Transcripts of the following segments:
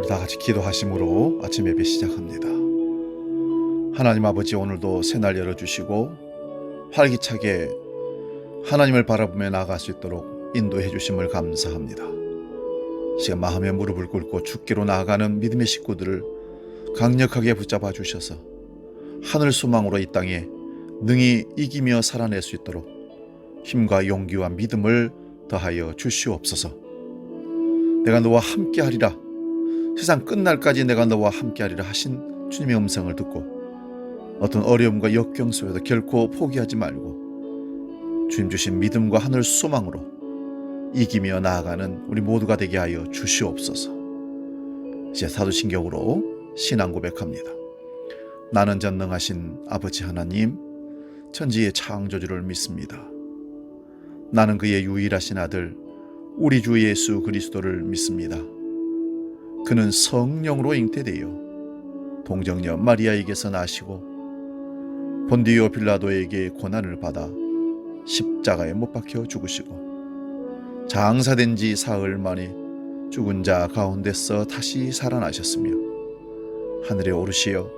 우리 다 같이 기도하심으로 아침 예배 시작합니다. 하나님 아버지, 오늘도 새날 열어주시고 활기차게 하나님을 바라보며 나아갈 수 있도록 인도해 주심을 감사합니다. 시간 마음의 무릎을 꿇고 죽기로 나아가는 믿음의 식구들을 강력하게 붙잡아 주셔서 하늘 소망으로 이 땅에 능히 이기며 살아낼 수 있도록 힘과 용기와 믿음을 더하여 주시옵소서. 내가 너와 함께하리라, 세상 끝날까지 내가 너와 함께하리라 하신 주님의 음성을 듣고 어떤 어려움과 역경 속에도 결코 포기하지 말고 주님 주신 믿음과 하늘 소망으로 이기며 나아가는 우리 모두가 되게 하여 주시옵소서. 이제 사도신경으로 신앙 고백합니다. 나는 전능하신 아버지 하나님, 천지의 창조주를 믿습니다. 나는 그의 유일하신 아들 우리 주 예수 그리스도를 믿습니다. 그는 성령으로 잉태되어 동정녀 마리아에게서 나시고 본디오 빌라도에게 고난을 받아 십자가에 못 박혀 죽으시고 장사된 지 사흘 만에 죽은 자 가운데서 다시 살아나셨으며 하늘에 오르시어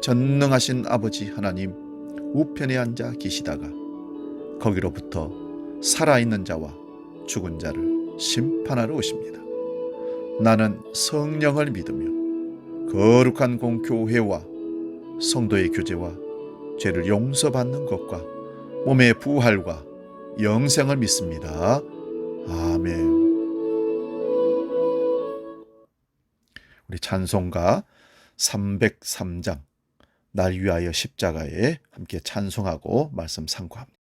전능하신 아버지 하나님 우편에 앉아 계시다가 거기로부터 살아있는 자와 죽은 자를 심판하러 오십니다. 나는 성령을 믿으며 거룩한 공교회와 성도의 교제와 죄를 용서받는 것과 몸의 부활과 영생을 믿습니다. 아멘. 우리 찬송가 303장 날 위하여 십자가에 함께 찬송하고 말씀 상고합니다.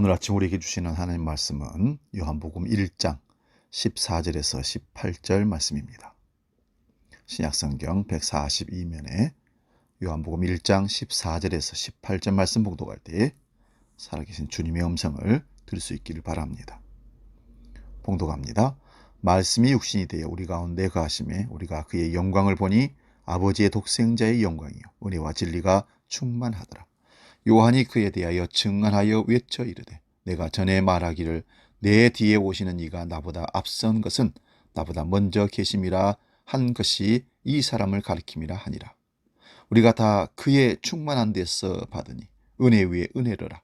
오늘 아침 우리에게 주시는 하나님 말씀은 요한복음 1장 14절에서 18절 말씀입니다. 신약성경 142면에 요한복음 1장 14절에서 18절 말씀 봉독할 때 살아계신 주님의 음성을 들을 수 있기를 바랍니다. 봉독합니다. 말씀이 육신이 되어 우리 가운데 거하심에 우리가 그의 영광을 보니 아버지의 독생자의 영광이요 은혜와 진리가 충만하더라. 요한이 그에 대하여 증언하여 외쳐 이르되 내가 전에 말하기를 내 뒤에 오시는 이가 나보다 앞선 것은 나보다 먼저 계심이라 한 것이 이 사람을 가리킴이라 하니라. 우리가 다 그의 충만한 데서 받으니 은혜 위에 은혜로라.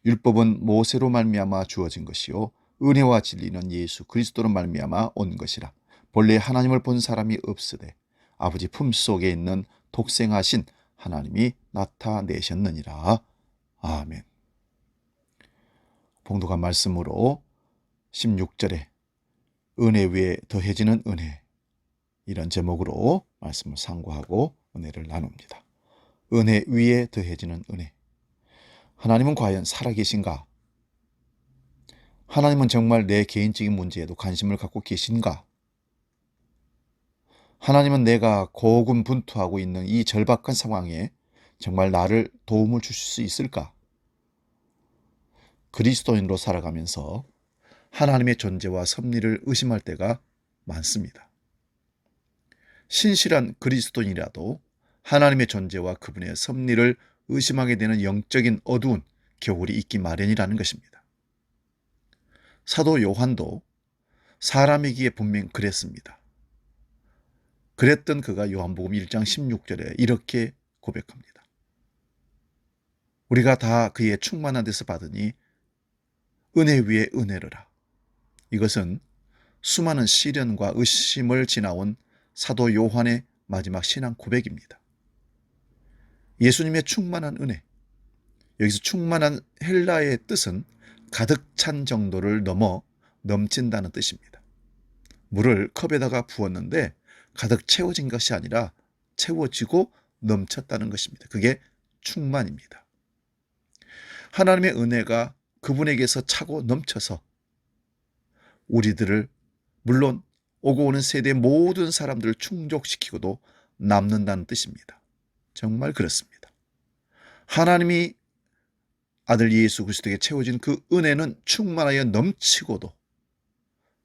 율법은 모세로 말미암아 주어진 것이요 은혜와 진리는 예수 그리스도로 말미암아 온 것이라. 본래 하나님을 본 사람이 없으되 아버지 품속에 있는 독생하신 하나님이 나타내셨느니라. 아멘. 봉독한 말씀으로 16절에 은혜 위에 더해지는 은혜, 이런 제목으로 말씀을 상고하고 은혜를 나눕니다. 은혜 위에 더해지는 은혜. 하나님은 과연 살아계신가? 하나님은 정말 내 개인적인 문제에도 관심을 갖고 계신가? 하나님은 내가 고군분투하고 있는 이 절박한 상황에 정말 나를 도움을 주실 수 있을까? 그리스도인으로 살아가면서 하나님의 존재와 섭리를 의심할 때가 많습니다. 신실한 그리스도인이라도 하나님의 존재와 그분의 섭리를 의심하게 되는 영적인 어두운 겨울이 있기 마련이라는 것입니다. 사도 요한도 사람이기에 분명 그랬습니다. 그랬던 그가 요한복음 1장 16절에 이렇게 고백합니다. 우리가 다 그의 충만한 데서 받으니 은혜 위에 은혜로라. 이것은 수많은 시련과 의심을 지나온 사도 요한의 마지막 신앙 고백입니다. 예수님의 충만한 은혜, 여기서 충만한 헬라의 뜻은 가득 찬 정도를 넘어 넘친다는 뜻입니다. 물을 컵에다가 부었는데 가득 채워진 것이 아니라 채워지고 넘쳤다는 것입니다. 그게 충만입니다. 하나님의 은혜가 그분에게서 차고 넘쳐서 우리들을, 물론 오고 오는 세대의 모든 사람들을 충족시키고도 남는다는 뜻입니다. 정말 그렇습니다. 하나님이 아들 예수 그리스도에게 채워진 그 은혜는 충만하여 넘치고도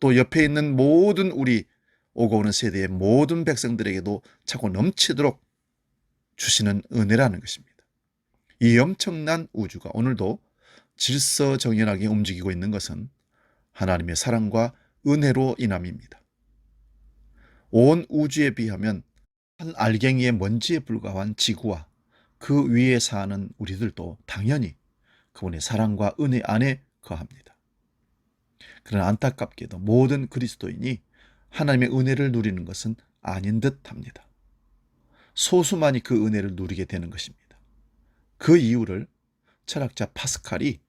또 옆에 있는 모든 우리 오고 오는 세대의 모든 백성들에게도 차고 넘치도록 주시는 은혜라는 것입니다. 이 엄청난 우주가 오늘도 질서정연하게 움직이고 있는 것은 하나님의 사랑과 은혜로 인함입니다. 온 우주에 비하면 한 알갱이의 먼지에 불과한 지구와 그 위에 사는 우리들도 당연히 그분의 사랑과 은혜 안에 거합니다. 그러나 안타깝게도 모든 그리스도인이 하나님의 은혜를 누리는 것은 아닌 듯합니다. 소수만이 그 은혜를 누리게 되는 것입니다. 그 이유를 철학자 파스칼이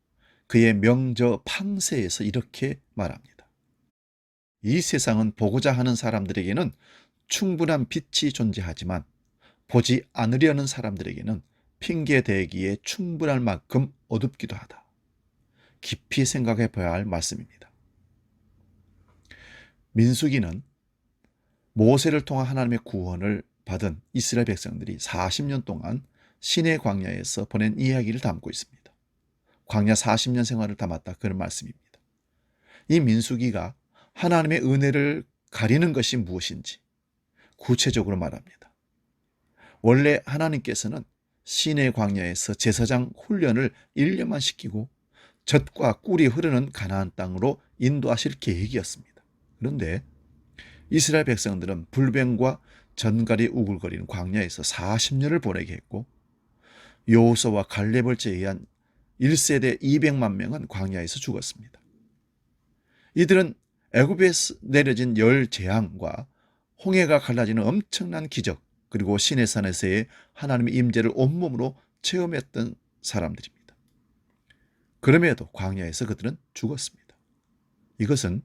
그의 명저 팡세에서 이렇게 말합니다. 이 세상은 보고자 하는 사람들에게는 충분한 빛이 존재하지만 보지 않으려는 사람들에게는 핑계 대기에 충분할 만큼 어둡기도 하다. 깊이 생각해 봐야 할 말씀입니다. 민수기는 모세를 통한 하나님의 구원을 받은 이스라엘 백성들이 40년 동안 시내 광야에서 보낸 이야기를 담고 있습니다. 광야 40년 생활을 담았다, 그런 말씀입니다. 이 민수기가 하나님의 은혜를 가리는 것이 무엇인지 구체적으로 말합니다. 원래 하나님께서는 시내 광야에서 제사장 훈련을 1년만 시키고 젖과 꿀이 흐르는 가나안 땅으로 인도하실 계획이었습니다. 그런데 이스라엘 백성들은 불뱀과 전갈이 우글거리는 광야에서 40년을 보내게 했고 여호수아와 갈렙을 제외한 1세대 200만 명은 광야에서 죽었습니다. 이들은 애굽에서 내려진 열 재앙과 홍해가 갈라지는 엄청난 기적, 그리고 시내산에서의 하나님의 임재를 온몸으로 체험했던 사람들입니다. 그럼에도 광야에서 그들은 죽었습니다. 이것은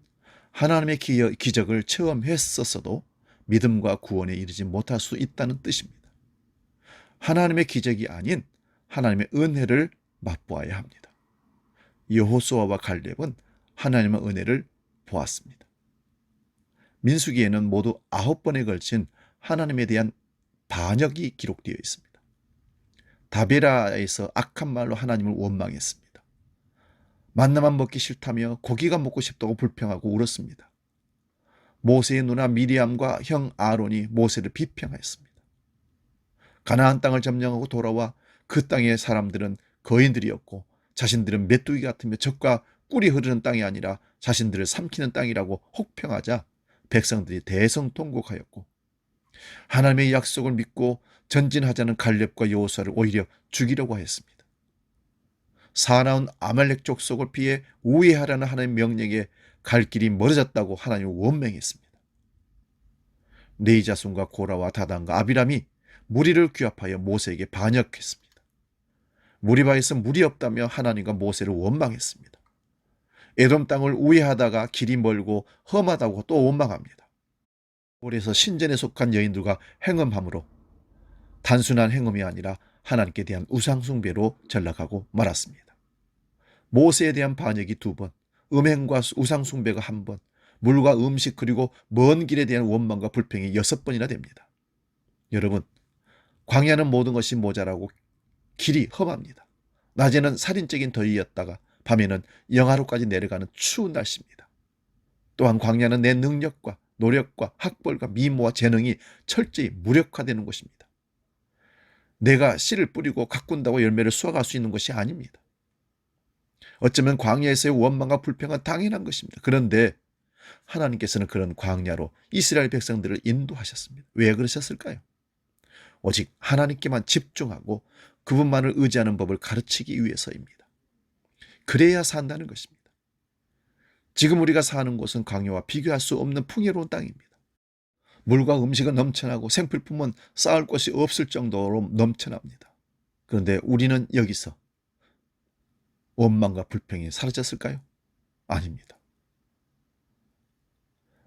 하나님의 기적을 체험했었어도 믿음과 구원에 이르지 못할 수 있다는 뜻입니다. 하나님의 기적이 아닌 하나님의 은혜를 맛보아야 합니다. 여호수아와 갈렙은 하나님의 은혜를 보았습니다. 민수기에는 모두 9번에 걸친 하나님에 대한 반역이 기록되어 있습니다. 다베라에서 악한 말로 하나님을 원망했습니다. 만나만 먹기 싫다며 고기가 먹고 싶다고 불평하고 울었습니다. 모세의 누나 미리암과 형 아론이 모세를 비평하였습니다. 가나안 땅을 점령하고 돌아와 그 땅의 사람들은 거인들이었고 자신들은 메뚜기 같으며 적과 꿀이 흐르는 땅이 아니라 자신들을 삼키는 땅이라고 혹평하자 백성들이 대성통곡하였고 하나님의 약속을 믿고 전진하자는 갈렙과 여호수아를 오히려 죽이려고 하였습니다. 사나운 아말렉 족속을 피해 우회하라는 하나님의 명령에 갈 길이 멀어졌다고 하나님을 원망했습니다. 네이 자손과 고라와 다단과 아비람이 무리를 규합하여 모세에게 반역했습니다. 무리바에서 물이 없다며 하나님과 모세를 원망했습니다. 에돔 땅을 우회하다가 길이 멀고 험하다고 또 원망합니다. 올에서 신전에 속한 여인들과 행음함으로 단순한 행음이 아니라 하나님께 대한 우상숭배로 전락하고 말았습니다. 모세에 대한 반역이 2번, 음행과 우상숭배가 1번, 물과 음식 그리고 먼 길에 대한 원망과 불평이 6번이나 됩니다. 여러분, 광야는 모든 것이 모자라고 길이 험합니다. 낮에는 살인적인 더위였다가 밤에는 영하로까지 내려가는 추운 날씨입니다. 또한 광야는 내 능력과 노력과 학벌과 미모와 재능이 철저히 무력화되는 곳입니다. 내가 씨를 뿌리고 가꾼다고 열매를 수확할 수 있는 것이 아닙니다. 어쩌면 광야에서의 원망과 불평은 당연한 것입니다. 그런데 하나님께서는 그런 광야로 이스라엘 백성들을 인도하셨습니다. 왜 그러셨을까요? 오직 하나님께만 집중하고 그분만을 의지하는 법을 가르치기 위해서입니다. 그래야 산다는 것입니다. 지금 우리가 사는 곳은 광야와 비교할 수 없는 풍요로운 땅입니다. 물과 음식은 넘쳐나고 생필품은 쌓을 곳이 없을 정도로 넘쳐납니다. 그런데 우리는 여기서 원망과 불평이 사라졌을까요? 아닙니다.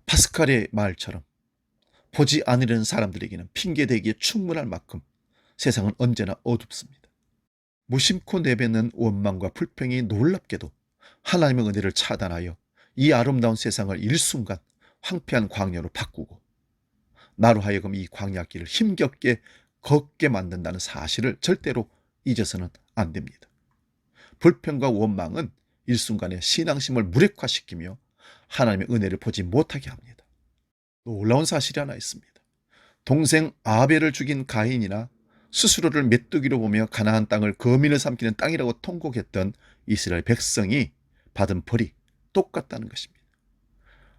파스칼의 말처럼 보지 않으려는 사람들에게는 핑계대기에 충분할 만큼 세상은 언제나 어둡습니다. 무심코 내뱉는 원망과 불평이 놀랍게도 하나님의 은혜를 차단하여 이 아름다운 세상을 일순간 황폐한 광야로 바꾸고 나로 하여금 이 광야길을 힘겹게 걷게 만든다는 사실을 절대로 잊어서는 안 됩니다. 불평과 원망은 일순간에 신앙심을 무력화시키며 하나님의 은혜를 보지 못하게 합니다. 놀라운 사실이 하나 있습니다. 동생 아벨을 죽인 가인이나 스스로를 메뚜기로 보며 가나안 땅을 거민을 삼키는 땅이라고 통곡했던 이스라엘 백성이 받은 벌이 똑같다는 것입니다.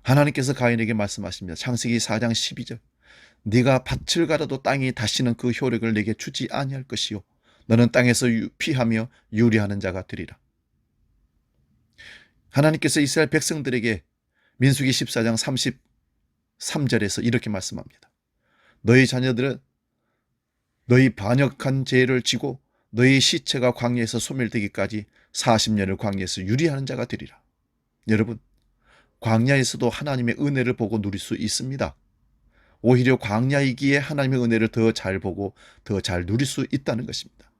하나님께서 가인에게 말씀하십니다. 창세기 4장 12절 네가 밭을 갈아도 땅이 다시는 그 효력을 내게 주지 아니할 것이요 너는 땅에서 피하며 유리하는 자가 되리라. 하나님께서 이스라엘 백성들에게 민수기 14장 33절에서 이렇게 말씀합니다. 너희 자녀들은 너희 반역한 죄를 지고 너희 시체가 광야에서 소멸되기까지 40년을 광야에서 유리하는 자가 되리라. 여러분, 광야에서도 하나님의 은혜를 보고 누릴 수 있습니다. 오히려 광야이기에 하나님의 은혜를 더 잘 보고 더 잘 누릴 수 있다는 것입니다.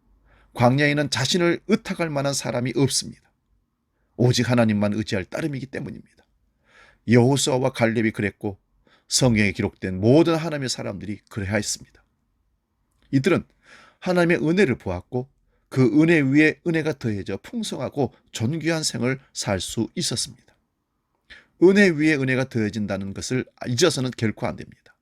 광야에는 자신을 의탁할 만한 사람이 없습니다. 오직 하나님만 의지할 따름이기 때문입니다. 여호수아와 갈렙이 그랬고 성경에 기록된 모든 하나님의 사람들이 그래하였습니다. 이들은 하나님의 은혜를 보았고 그 은혜 위에 은혜가 더해져 풍성하고 존귀한 생을 살 수 있었습니다. 은혜 위에 은혜가 더해진다는 것을 잊어서는 결코 안 됩니다.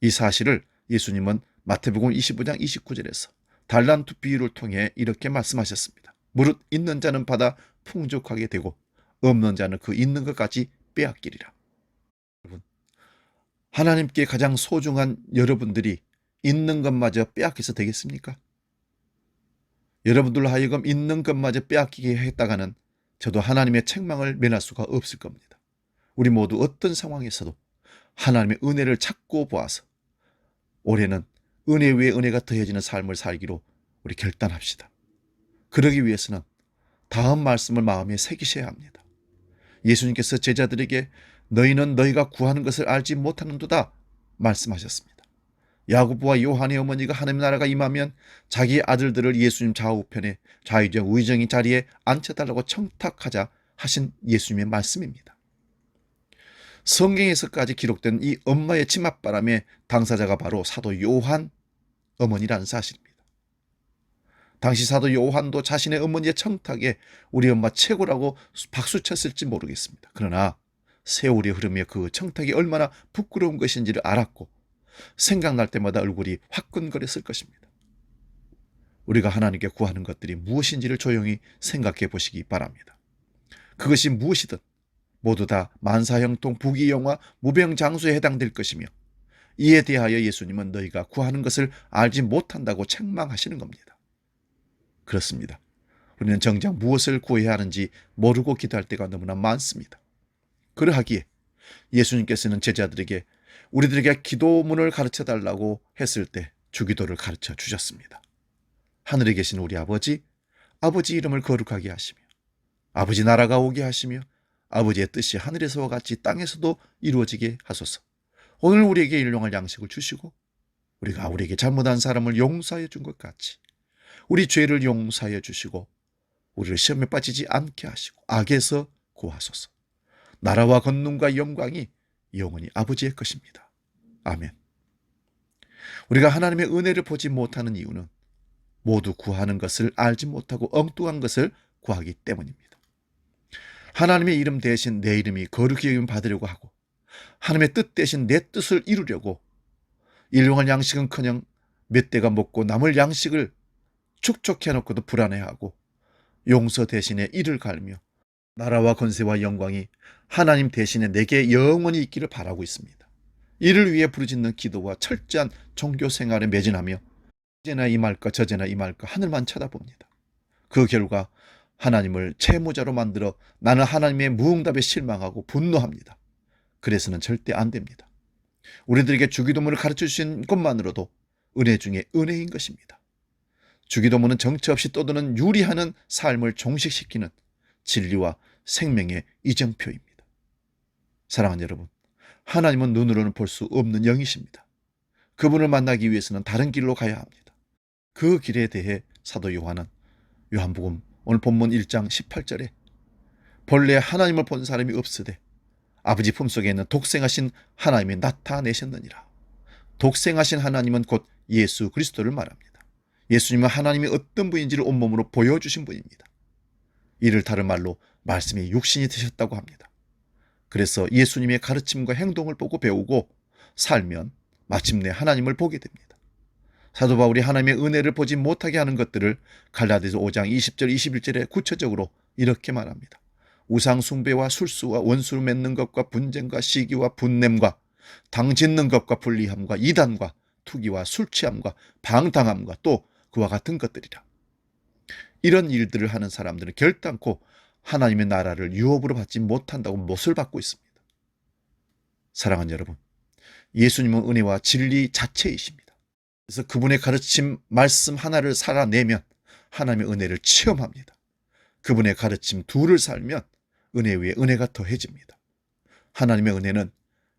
이 사실을 예수님은 마태복음 25장 29절에서 달란트 비유를 통해 이렇게 말씀하셨습니다. 무릇 있는 자는 받아 풍족하게 되고 없는 자는 그 있는 것까지 빼앗기리라. 여러분, 하나님께 가장 소중한 여러분들이 있는 것마저 빼앗겨서 되겠습니까? 여러분들로 하여금 있는 것마저 빼앗기게 했다가는 저도 하나님의 책망을 면할 수가 없을 겁니다. 우리 모두 어떤 상황에서도 하나님의 은혜를 찾고 보아서 올해는 은혜 위에 은혜가 더해지는 삶을 살기로 우리 결단합시다. 그러기 위해서는 다음 말씀을 마음에 새기셔야 합니다. 예수님께서 제자들에게 너희는 너희가 구하는 것을 알지 못하는도다 말씀하셨습니다. 야고보와 요한의 어머니가 하나님 나라가 임하면 자기의 아들들을 예수님 좌우편에 좌의정 의정의 자리에 앉혀달라고 청탁하자 하신 예수님의 말씀입니다. 성경에서까지 기록된 이 엄마의 치맛바람의 당사자가 바로 사도 요한 어머니라는 사실입니다. 당시 사도 요한도 자신의 어머니의 청탁에 우리 엄마 최고라고 박수쳤을지 모르겠습니다. 그러나 세월이 흐르며 그 청탁이 얼마나 부끄러운 것인지를 알았고 생각날 때마다 얼굴이 화끈거렸을 것입니다. 우리가 하나님께 구하는 것들이 무엇인지를 조용히 생각해 보시기 바랍니다. 그것이 무엇이든 모두 다 만사형통 부귀영화 무병장수에 해당될 것이며 이에 대하여 예수님은 너희가 구하는 것을 알지 못한다고 책망하시는 겁니다. 그렇습니다. 우리는 정작 무엇을 구해야 하는지 모르고 기도할 때가 너무나 많습니다. 그러하기에 예수님께서는 제자들에게 우리들에게 기도문을 가르쳐 달라고 했을 때 주기도를 가르쳐 주셨습니다. 하늘에 계신 우리 아버지, 아버지 이름을 거룩하게 하시며 아버지 나라가 오게 하시며 아버지의 뜻이 하늘에서와 같이 땅에서도 이루어지게 하소서. 오늘 우리에게 일용할 양식을 주시고 우리가 우리에게 잘못한 사람을 용서하여 준 것 같이 우리 죄를 용서하여 주시고 우리를 시험에 빠지지 않게 하시고 악에서 구하소서. 나라와 권능과 영광이 영원히 아버지의 것입니다. 아멘. 우리가 하나님의 은혜를 보지 못하는 이유는 모두 구하는 것을 알지 못하고 엉뚱한 것을 구하기 때문입니다. 하나님의 이름 대신 내 이름이 거룩히 여김 받으려고 하고 하나님의 뜻 대신 내 뜻을 이루려고 일용할 양식은커녕 몇 대가 먹고 남을 양식을 축적해 놓고도 불안해하고 용서 대신에 이를 갈며 나라와 권세와 영광이 하나님 대신에 내게 영원히 있기를 바라고 있습니다. 이를 위해 부르짖는 기도와 철저한 종교 생활에 매진하며 이제나 임할까 저제나 임할까 하늘만 쳐다봅니다. 그 결과 하나님을 채무자로 만들어 나는 하나님의 무응답에 실망하고 분노합니다. 그래서는 절대 안 됩니다. 우리들에게 주기도문을 가르쳐 주신 것만으로도 은혜 중에 은혜인 것입니다. 주기도문은 정처 없이 떠드는 유리하는 삶을 종식시키는 진리와 생명의 이정표입니다. 사랑하는 여러분, 하나님은 눈으로는 볼 수 없는 영이십니다. 그분을 만나기 위해서는 다른 길로 가야 합니다. 그 길에 대해 사도 요한은 요한복음 오늘 본문 1장 18절에 본래 하나님을 본 사람이 없으되 아버지 품속에 있는 독생하신 하나님이 나타내셨느니라. 독생하신 하나님은 곧 예수 그리스도를 말합니다. 예수님은 하나님이 어떤 분인지를 온몸으로 보여주신 분입니다. 이를 다른 말로 말씀이 육신이 되셨다고 합니다. 그래서 예수님의 가르침과 행동을 보고 배우고 살면 마침내 하나님을 보게 됩니다. 사도 바울이 하나님의 은혜를 보지 못하게 하는 것들을 갈라디아서 5장 20절 21절에 구체적으로 이렇게 말합니다. 우상 숭배와 술수와 원수를 맺는 것과 분쟁과 시기와 분냄과 당 짓는 것과 불리함과 이단과 투기와 술 취함과 방탕함과 또 그와 같은 것들이라. 이런 일들을 하는 사람들은 결단코 하나님의 나라를 유업으로 받지 못한다고 못을 받고 있습니다. 사랑하는 여러분, 예수님은 은혜와 진리 자체이십니다. 그래서 그분의 가르침 말씀 하나를 살아내면 하나님의 은혜를 체험합니다. 그분의 가르침 둘을 살면 은혜 위에 은혜가 더해집니다. 하나님의 은혜는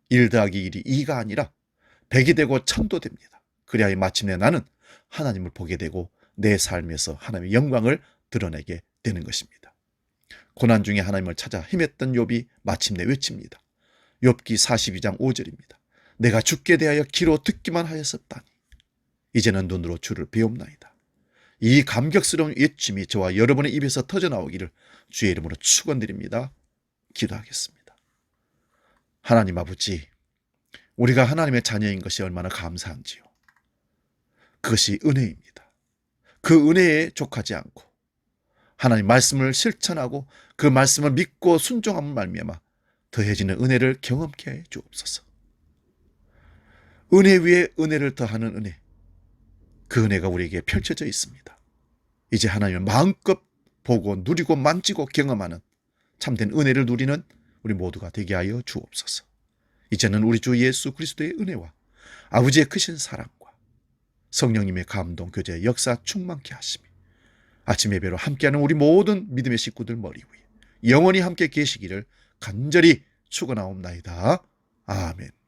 1 더하기 1이 2가 아니라 100이 되고 1000도 됩니다. 그래야 마침내 나는 하나님을 보게 되고 내 삶에서 하나님의 영광을 드러내게 되는 것입니다. 고난 중에 하나님을 찾아 힘했던 욥이 마침내 외칩니다. 욥기 42장 5절입니다. 내가 죽게 대하여 귀로 듣기만 하였었다니 이제는 눈으로 주를 배움나이다. 이 감격스러운 외침이 저와 여러분의 입에서 터져나오기를 주의 이름으로 축원드립니다. 기도하겠습니다. 하나님 아버지, 우리가 하나님의 자녀인 것이 얼마나 감사한지요. 그것이 은혜입니다. 그 은혜에 족하지 않고 하나님 말씀을 실천하고 그 말씀을 믿고 순종함을 말미암아 더해지는 은혜를 경험케 해 주옵소서. 은혜 위에 은혜를 더하는 은혜, 그 은혜가 우리에게 펼쳐져 있습니다. 이제 하나님을 마음껏 보고 누리고 만지고 경험하는 참된 은혜를 누리는 우리 모두가 되게 하여 주옵소서. 이제는 우리 주 예수 그리스도의 은혜와 아버지의 크신 사랑과 성령님의 감동, 교제, 역사 충만케 하시며 아침 예배로 함께하는 우리 모든 믿음의 식구들 머리 위에 영원히 함께 계시기를 간절히 축원하옵나이다. 아멘.